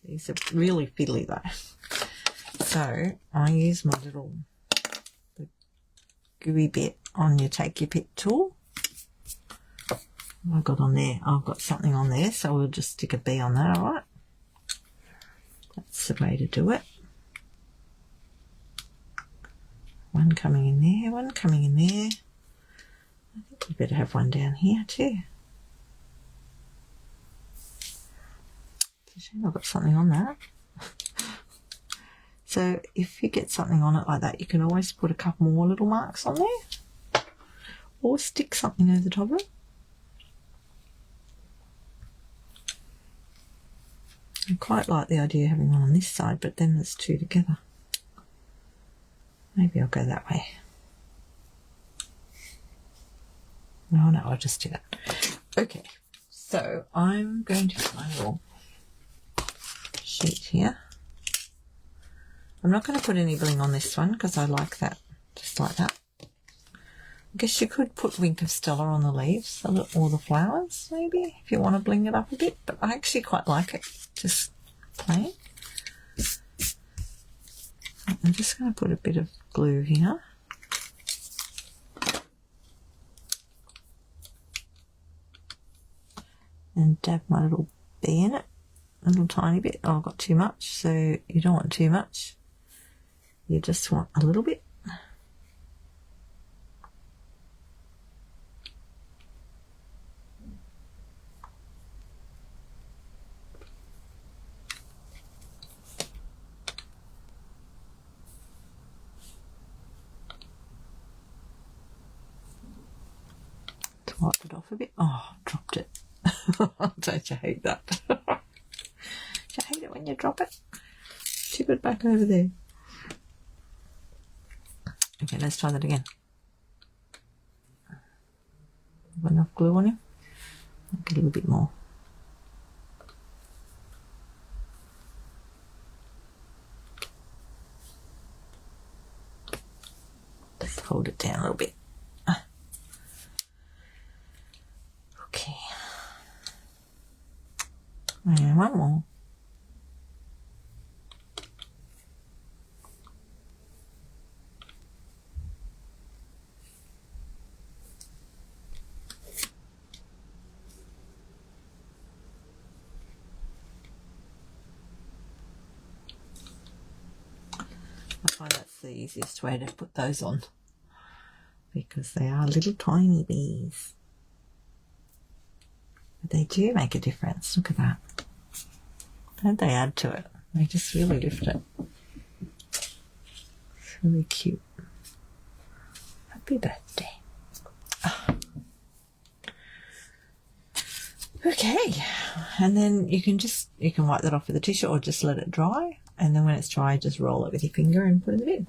These are really fiddly though. So I use my little the gooey bit on your take your pick tool. What have I got on there? I've got something on there, so we'll just stick a bee on that, alright? That's the way to do it. One coming in there, one coming in there. I think we better have one down here too. It's a shame I've got something on that. So if you get something on it like that, you can always put a couple more little marks on there. Or stick something over the top of it. I quite like the idea of having one on this side, but then there's two together. Maybe I'll go that way. No, I'll just do that. Okay, so I'm going to put my little sheet here. I'm not going to put any bling on this one because I like that, just like that. I guess you could put Wink of Stella on the leaves or the flowers, maybe, if you want to bling it up a bit, but I actually quite like it, just plain. I'm just going to put a bit of glue here. And dab my little bee in it, a little tiny bit. Oh, I've got too much, so you don't want too much. You just want a little bit. Wipe it off a bit. Oh, dropped it. Don't you hate that? Don't you hate it when you drop it? Tip it back over there. Okay, let's try that again. Got enough glue on him? A little bit more. Just hold it down a little bit. And one more. I find that's the easiest way to put those on because they are little tiny bees. But they do make a difference. Look at that. Don't they add to it? They just really lift it. It's really cute. Happy birthday. Oh. Okay, and then you can wipe that off with a tissue or just let it dry, and then when it's dry just roll it with your finger and put it in the bin.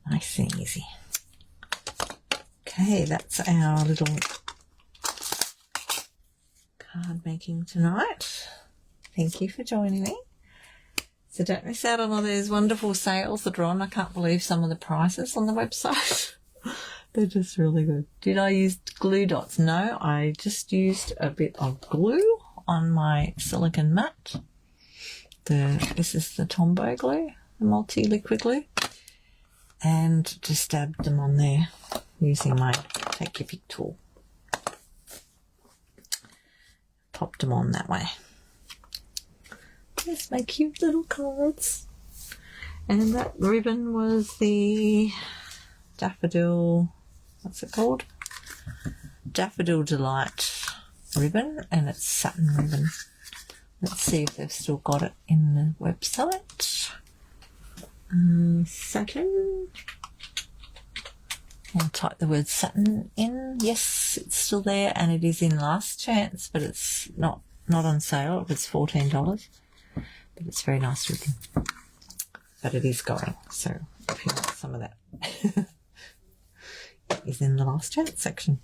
Nice and easy. Okay, that's our little card making tonight. Thank you for joining me. So don't miss out on all those wonderful sales that are on. I can't believe some of the prices on the website. They're just really good. Did I use glue dots? No, I just used a bit of glue on my silicone mat. This is the Tombow glue, the multi-liquid glue. And just dabbed them on there using my take your pick tool. Popped them on that way. There's my cute little cards. And that ribbon was the Daffodil, what's it called? Daffodil Delight ribbon, and it's satin ribbon. Let's see if they've still got it in the website. Satin. I'll type the word satin in. Yes, it's still there, and it is in last chance, but it's not on sale. It was $14, but it's very nice ribbon. But it is going, so if you want some of that, it is in the last chance section.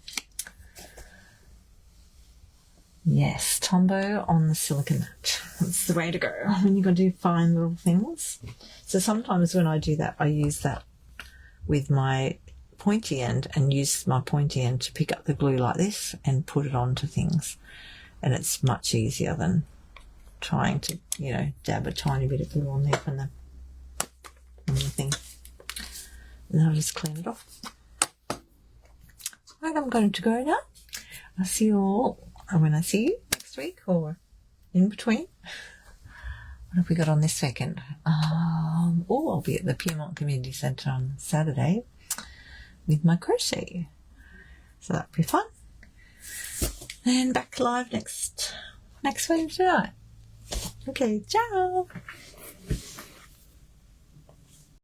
Yes, Tombow on the silicone mat. That's the way to go when you've got to do fine little things. So sometimes when I do that, I use that with my pointy end and use my pointy end to pick up the glue like this and put it onto things. And it's much easier than trying to, dab a tiny bit of glue on there from the thing. And I'll just clean it off. Right, I'm going to go now. I'll see you all when I see you next week or in between. What have we got on this weekend? I'll be at the Pyrmont Community Centre on Saturday with my crochet. So that'll be fun. And back live next Wednesday night. Okay, ciao.